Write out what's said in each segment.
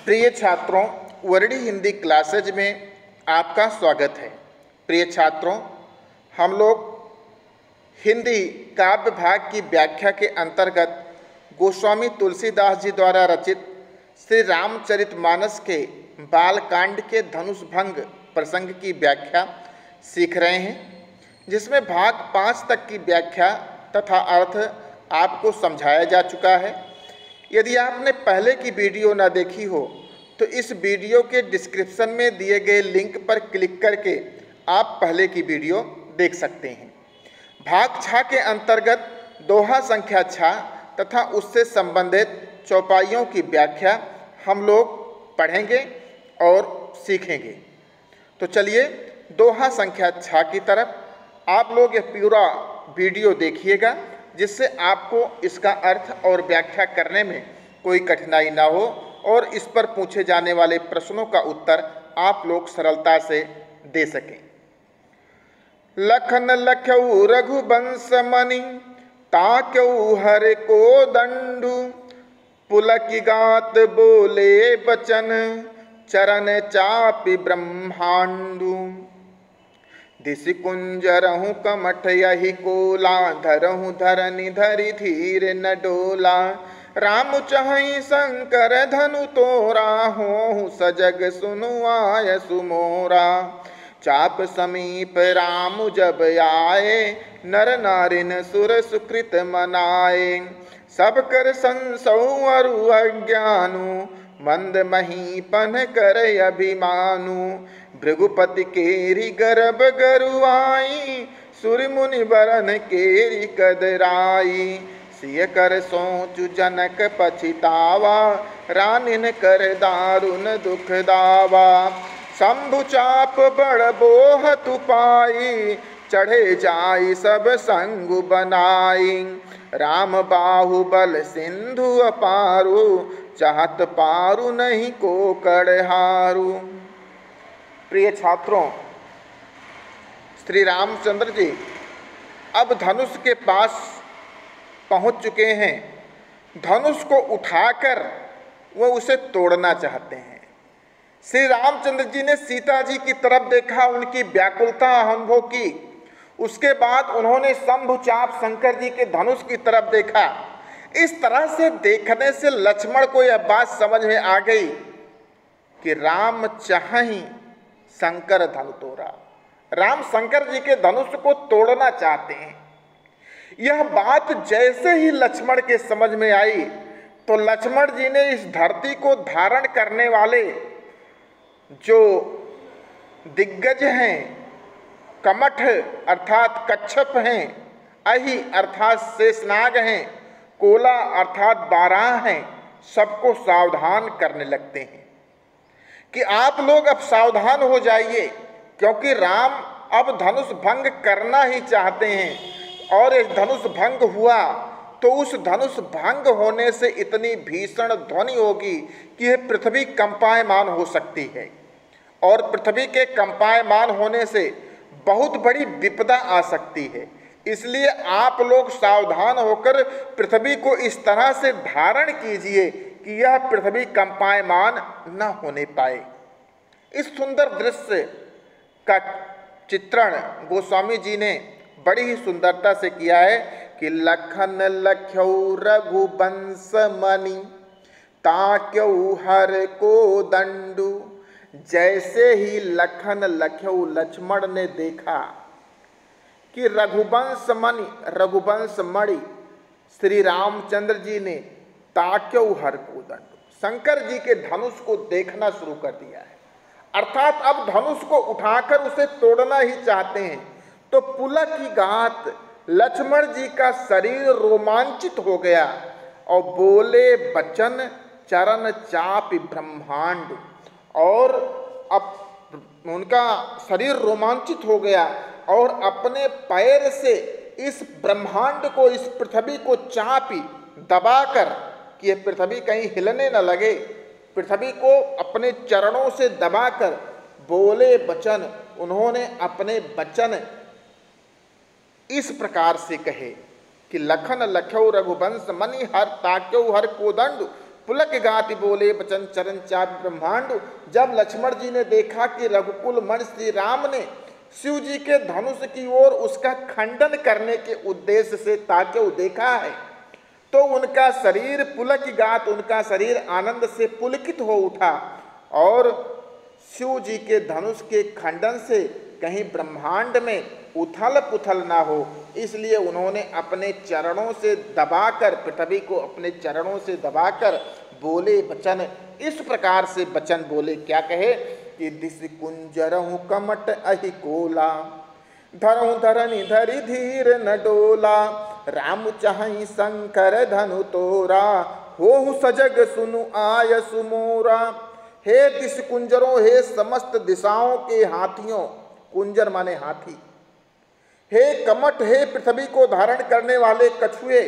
प्रिय छात्रों, Verde Hindi classes में आपका स्वागत है। प्रिय छात्रों, हम लोग हिंदी काव्य भाग की व्याख्या के अंतर्गत गोस्वामी तुलसीदास जी द्वारा रचित श्री रामचरितमानस के बालकांड के धनुष भंग प्रसंग की व्याख्या सीख रहे हैं, जिसमें भाग 5 तक की व्याख्या तथा अर्थ आपको समझाया जा चुका है। यदि आपने पहले की वीडियो न देखी हो तो इस वीडियो के डिस्क्रिप्शन में दिए गए लिंक पर क्लिक करके आप पहले की वीडियो देख सकते हैं। भाग 6 के अंतर्गत दोहा संख्या 6 तथा उससे संबंधित चौपाइयों की व्याख्या हम लोग पढ़ेंगे और सीखेंगे। तो चलिए दोहा संख्या 6 की तरफ आप लोग यह पूरा वीडियो देखिएगा, जिससे आपको इसका अर्थ और व्याख्या करने में कोई कठिनाई ना हो और इस पर पूछे जाने वाले प्रश्नों का उत्तर आप लोग सरलता से दे सकें। लखन लख्यऊ रघुबंश मणि ताक्यऊ हर को दंडु पुलकी गात बोले बचन चरण चापि ब्रह्मांडु दिशि कुंजरहु कमठ यही कोला धरहु धरनि धरि धीर न डोला राम चहई शंकर धनु तोरा होहु सजग सुनु आय सुमोरा चाप समीप राम जब आए नर नारिन सुर सुकृत मनाए सब कर संसौ अरु अज्ञानु मंद महीपन कर अभिमानु भृगुपति केरी गर्भ गरुआई सुर मुनि बरन केरी कदराई सिय कर सोचु जनक पछितावा रानिन कर दारुन दुख दावा शंभु चाप बड़ बोह तुपाई चढ़े जाई सब संगु बनाई राम बाहुबल सिंधु अपारु चाहत पारु नहीं को कड़हारू। प्रिय छात्रों, श्री रामचंद्र जी अब धनुष के पास पहुंच चुके हैं। धनुष को उठाकर वो उसे तोड़ना चाहते हैं। श्री रामचंद्र जी ने सीता जी की तरफ देखा, उनकी व्याकुलता अनुभव की। उसके बाद उन्होंने शंभु चाप शंकर जी के धनुष की तरफ देखा। इस तरह से देखने से लक्ष्मण को यह बात समझ में आ गई कि राम चाहि शंकर धनु तोड़ा। राम शंकर जी के धनुष को तोड़ना चाहते हैं। यह बात जैसे ही लक्ष्मण के समझ में आई तो लक्ष्मण जी ने इस धरती को धारण करने वाले जो दिग्गज हैं, कमठ अर्थात कच्छप हैं, अहि अर्थात शेषनाग हैं, कोला अर्थात बारह हैं, सबको सावधान करने लगते हैं कि आप लोग अब सावधान हो जाइए, क्योंकि राम अब धनुष भंग करना ही चाहते हैं। और इस धनुष भंग हुआ तो उस धनुष भंग होने से इतनी भीषण ध्वनि होगी कि यह पृथ्वी कंपायमान हो सकती है, और पृथ्वी के कंपायमान होने से बहुत बड़ी विपदा आ सकती है। इसलिए आप लोग सावधान होकर पृथ्वी को इस तरह से धारण कीजिए कि यह पृथ्वी कंपायमान न होने पाए। इस सुंदर दृश्य का चित्रण गोस्वामी जी ने बड़ी ही सुंदरता से किया है कि लखन लख्यऊ रघुबंश मणि ताक्यऊ हर को दंडु। जैसे ही लखन लख्यऊ लक्ष्मण ने देखा कि रघुवंश मणि श्री रामचंद्र जी ने ताक्यऊ हर को दंडु, शंकर जी के धनुष को देखना शुरू कर दिया है। अर्थात अब धनुष को उठाकर उसे तोड़ना ही चाहते हैं। तो पुलक की गात लक्ष्मण जी का शरीर रोमांचित हो गया और बोले बचन चरण चापि ब्रह्मांड। और अब उनका शरीर रोमांचित हो गया और अपने पैर से इस ब्रह्मांड को, इस पृथ्वी को चापी दबाकर कि यह पृथ्वी कहीं हिलने न लगे, पृथ्वी को अपने चरणों से दबाकर बोले बचन। उन्होंने अपने वचन इस प्रकार से कहे कि लखन लख्यऊ रघुवंश मणि हर ताक्यऊ हर कोदंड पुलक गाति बोले बचन चरण चापि ब्रह्मांड। जब लक्ष्मण जी ने देखा कि रघुकुल मन श्री राम ने शिव जी के धनुष की ओर उसका खंडन करने के उद्देश्य से ताक्यऊ देखा है, तो उनका शरीर पुलक गात, उनका शरीर आनंद से पुलकित हो उठा और शिव जी के धनुष के खंडन से कहीं ब्रह्मांड में उथल पुथल ना हो, इसलिए उन्होंने अपने चरणों से दबाकर, पृथ्वी को अपने चरणों से दबाकर बोले वचन, इस प्रकार से वचन बोले। क्या कहे कि दिस कुंजरहु कमट अहि कोला, धरहु धरनी धरि धीर न डोला, राम चाहि शंकर धनु तोरा, होहु सजग सुनु आय सुमोरा। हे दिस कुंजरों, हे समस्त दिशाओं के हाथियों, कुंजर माने हाथी, हे कमट, हे पृथ्वी को धारण करने वाले कछुए,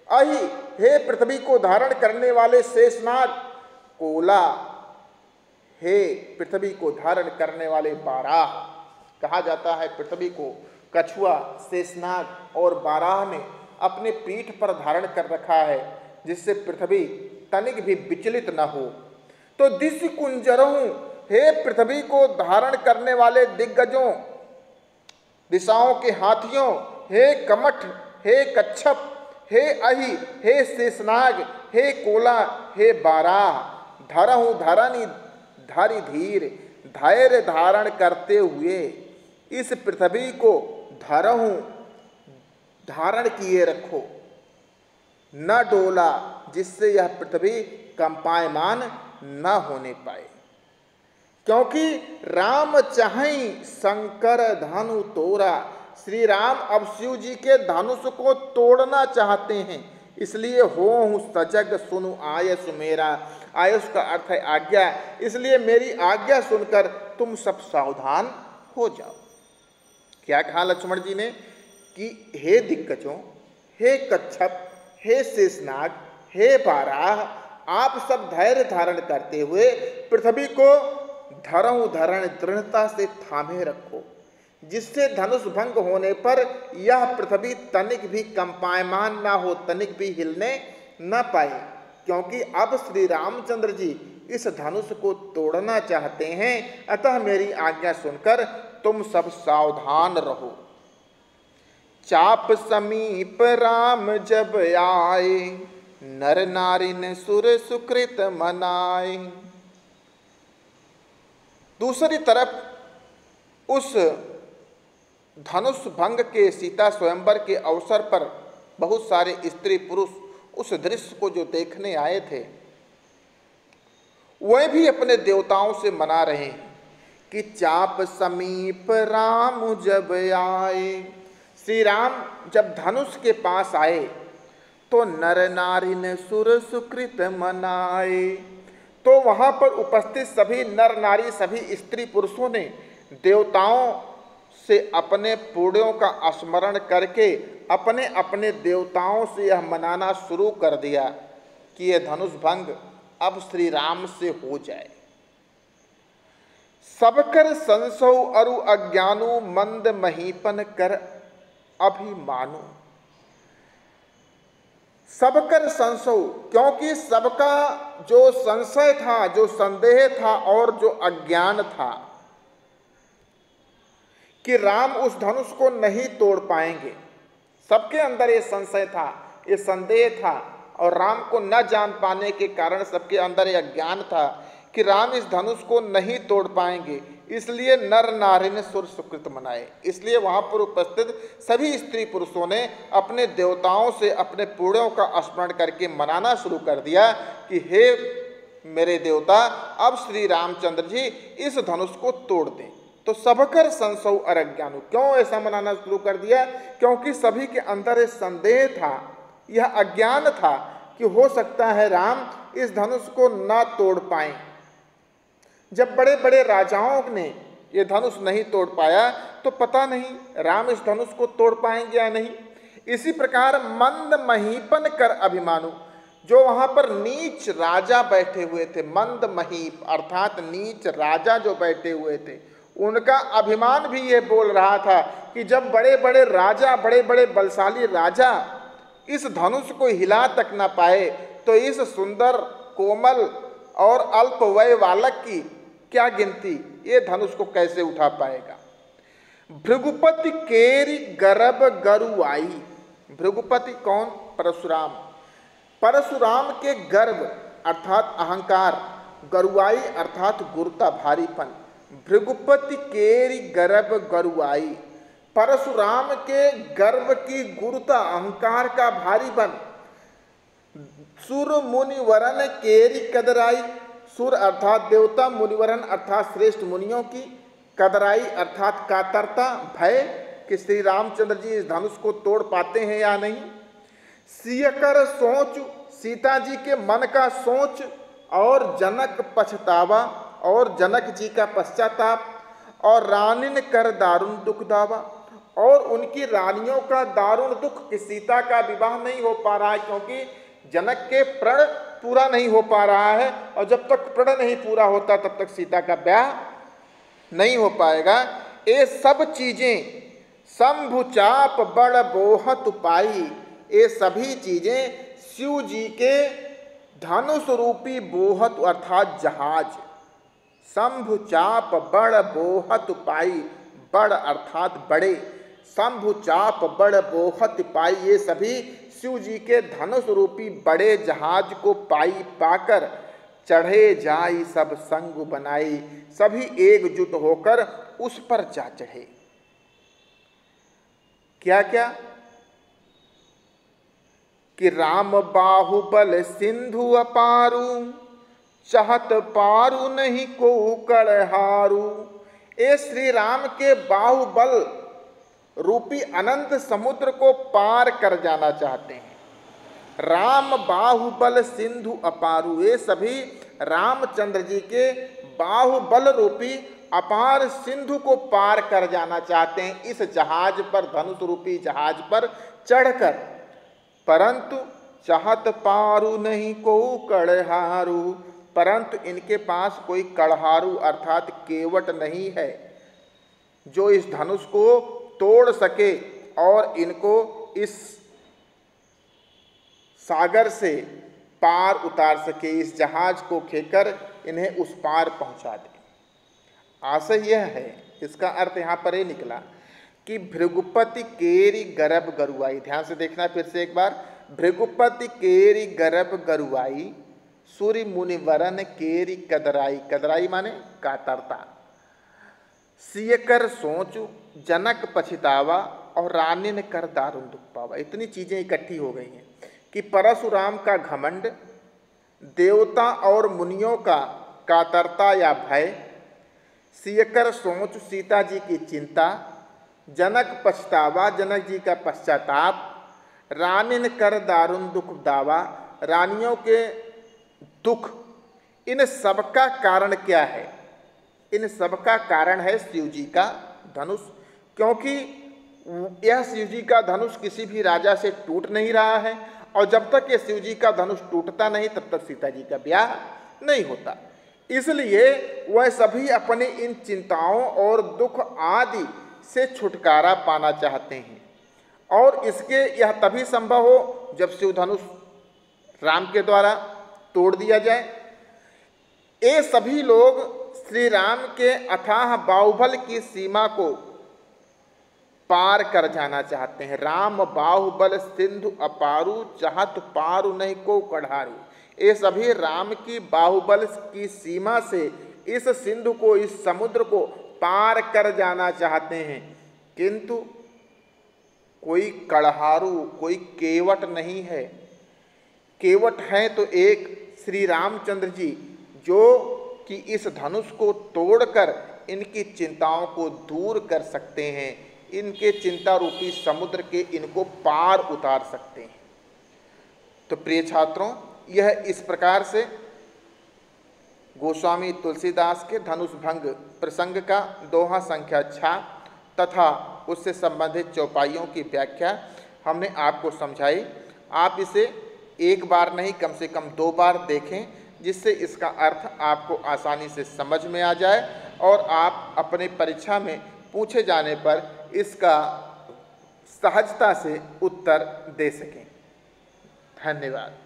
अहि, हे पृथ्वी को धारण करने वाले शेषनाग, कोला, हे पृथ्वी को धारण करने वाले बाराह। कहा जाता है पृथ्वी को कछुआ, शेषनाग और बाराह ने अपने पीठ पर धारण कर रखा है, जिससे पृथ्वी तनिक भी विचलित न हो। तो दिस कुंजरहु, हे पृथ्वी को धारण करने वाले दिग्गजों, दिशाओं के हाथियों, हे कमठ, हे कच्छप, हे अहि, हे शेषनाग, हे कोला, हे बाराह, धरहु धरनी धरि धीर, धैर्य धारण करते हुए इस पृथ्वी को धरहु, धारण किए रखो, न डोला, जिससे यह पृथ्वी कंपायमान न होने पाए। क्योंकि राम चाहि शंकर धनु तोरा, श्री राम अब शिव जी के धनुष को तोड़ना चाहते हैं, इसलिए होहु सजग सुनु आयस मेरा। आयस का अर्थ है आज्ञा, इसलिए मेरी आज्ञा सुनकर तुम सब सावधान हो जाओ। क्या कहा लक्ष्मण जी ने कि हे दिग्गजों, हे कच्छप, हे शेषनाग, हे बाराह, आप सब धैर्य धारण करते हुए पृथ्वी को धरहु धरण दृढ़ता से थामे रखो, जिससे धनुष भंग होने पर यह पृथ्वी तनिक भी कंपायमान ना हो, तनिक भी हिलने न पाए। क्योंकि अब श्री रामचंद्र जी इस धनुष को तोड़ना चाहते हैं, अतः मेरी आज्ञा सुनकर तुम सब सावधान रहो। चाप समीप राम जब आए, नर नारिन सुर सुकृत मनाए। दूसरी तरफ उस धनुष भंग के सीता स्वयंवर के अवसर पर बहुत सारे स्त्री पुरुष उस दृश्य को जो देखने आए थे, वह भी अपने देवताओं से मना रहे हैं कि चाप समीप राम जब आए। श्री राम जब धनुष के पास आए तो नर नारी ने सुर सुकृत मनाए। तो वहां पर उपस्थित सभी नर नारी, सभी स्त्री पुरुषों ने देवताओं से अपने पुण्यों का स्मरण करके अपने अपने देवताओं से यह मनाना शुरू कर दिया कि यह धनुष भंग अब श्री राम से हो जाए। सबकर संसौ अरु अज्ञानु, मंद महीपन कर अभिमानु। सबकर संशय, क्योंकि सबका जो संशय था, जो संदेह था और जो अज्ञान था कि राम उस धनुष को नहीं तोड़ पाएंगे, सबके अंदर ये संशय था, ये संदेह था और राम को न जान पाने के कारण सबके अंदर ये अज्ञान था कि राम इस धनुष को नहीं तोड़ पाएंगे। इसलिए नर नारी ने सुर सुकृत मनाए। इसलिए वहाँ पर उपस्थित सभी स्त्री पुरुषों ने अपने देवताओं से अपने पुण्यों का स्मरण करके मनाना शुरू कर दिया कि हे मेरे देवता, अब श्री रामचंद्र जी इस धनुष को तोड़ दें। तो सबकर संशय और अज्ञानु, क्यों ऐसा मनाना शुरू कर दिया? क्योंकि सभी के अंदर एक संदेह था, यह अज्ञान था कि हो सकता है राम इस धनुष को ना तोड़ पाएं। जब बड़े बड़े राजाओं ने ये धनुष नहीं तोड़ पाया तो पता नहीं राम इस धनुष को तोड़ पाएंगे या नहीं। इसी प्रकार मंद महीपन कर अभिमानु, जो वहाँ पर नीच राजा बैठे हुए थे, मंद महीप अर्थात नीच राजा जो बैठे हुए थे, उनका अभिमान भी ये बोल रहा था कि जब बड़े बड़े राजा, बड़े बड़े बलशाली राजा इस धनुष को हिला तक ना पाए तो इस सुंदर कोमल और अल्प वय बालक की क्या गिनती, ये धनुष को कैसे उठा पाएगा। भृगुपति केरी गर्भ गरुआई। भृगुपति कौन? परशुराम। परशुराम के गर्भ अर्थात अहंकार, गरुआई अर्थात गुरुता, भारीपन। भृगुपति केरी गर्भ गरुआई, परशुराम के गर्भ की गुरुता, अहंकार का भारीपन। सुर मुनिवरन केरी कदराई। सुर अर्थात देवता, मुनिवरन अर्थात श्रेष्ठ मुनियों की, कदराई अर्थात कातरता, भय कि श्री रामचंद्र जी इस धनुष को तोड़ पाते हैं या नहीं। सियकर सोच, सीता जी के मन का सोच, और जनक पछतावा, और जनक जी का पश्चाताप, और रानिन कर दारुण दुख दावा, और उनकी रानियों का दारुण दुख कि सीता का विवाह नहीं हो पा रहा है, क्योंकि जनक के प्रण पूरा नहीं हो पा रहा है, और जब तक प्रण नहीं पूरा होता तब तक सीता का ब्याह नहीं हो पाएगा। ये सब चीजें शंभु चाप बड़ बोहत पाई, ये सभी चीजें शिव जी के धनुष रूपी बोहत अर्थात जहाज। शंभु चाप बड़ बोहत पाई, बड़ अर्थात बड़े, शंभु चाप बड़ बोहत पाई, ये सभी शिव जी के धनुष रूपी बड़े जहाज को पाई पाकर चढ़े जाई सब संग बनाई, सभी एकजुट होकर उस पर जा चढ़े। क्या क्या कि राम बाहुबल सिंधु अपारू, चाहत पारू नहीं को कड़हारू। ये श्री राम के बाहुबल रूपी अनंत समुद्र को पार कर जाना चाहते हैं। राम बाहुबल सिंधु अपारू, ये सभी रामचंद्र जी के बाहुबल रूपी अपार सिंधु को पार कर जाना चाहते हैं इस जहाज पर, धनुष रूपी जहाज पर चढ़कर। परंतु चाहत पारू नहीं को कड़हारू, परंतु इनके पास कोई कड़हारू अर्थात केवट नहीं है जो इस धनुष को तोड़ सके और इनको इस सागर से पार उतार सके, इस जहाज को खेकर इन्हें उस पार पहुंचा दे। आशय यह है, इसका अर्थ यहाँ पर ये निकला कि भृगुपति केरी गर्भ गरुआई। ध्यान से देखना फिर से एक बार। भृगुपति केरी गर्भ गरुआई, सूर्य मुनिवरन केरी कदराई। कदराई माने कातरता। सियकर सोचू, जनक पछतावा, और रानी ने कर दारुण दुख पावा। इतनी चीजें इकट्ठी हो गई हैं कि परशुराम का घमंड, देवता और मुनियों का कातरता या भय, सियकर सोच सीता जी की चिंता, जनक पछतावा जनक जी का पश्चाताप, रानिन कर दारुण दुख दावा, रानियों के दुख। इन सबका कारण क्या है? इन सबका कारण है शिव जी का धनुष, क्योंकि यह शिव जी का धनुष किसी भी राजा से टूट नहीं रहा है, और जब तक ये शिव जी का धनुष टूटता नहीं तब तक सीता जी का ब्याह नहीं होता। इसलिए वह सभी अपने इन चिंताओं और दुख आदि से छुटकारा पाना चाहते हैं, और इसके यह तभी संभव हो जब शिव धनुष राम के द्वारा तोड़ दिया जाए। ये सभी लोग श्री राम के अथाह बाहुबल की सीमा को पार कर जाना चाहते हैं। राम बाहुबल सिंधु अपारू, चाहत पारू नहीं को कढ़ारू। ये सभी राम की बाहुबल की सीमा से इस सिंधु को, इस समुद्र को पार कर जाना चाहते हैं, किंतु कोई कढ़ारू, कोई केवट नहीं है। केवट है तो एक श्री रामचंद्र जी, जो कि इस धनुष को तोड़कर इनकी चिंताओं को दूर कर सकते हैं, इनके चिंता रूपी समुद्र के इनको पार उतार सकते हैं। तो प्रिय छात्रों, यह इस प्रकार से गोस्वामी तुलसीदास के धनुष भंग प्रसंग का दोहा संख्या 6 तथा उससे संबंधित चौपाइयों की व्याख्या हमने आपको समझाई। आप इसे एक बार नहीं कम से कम 2 बार देखें, जिससे इसका अर्थ आपको आसानी से समझ में आ जाए और आप अपने परीक्षा में पूछे जाने पर इसका सहजता से उत्तर दे सकें। धन्यवाद।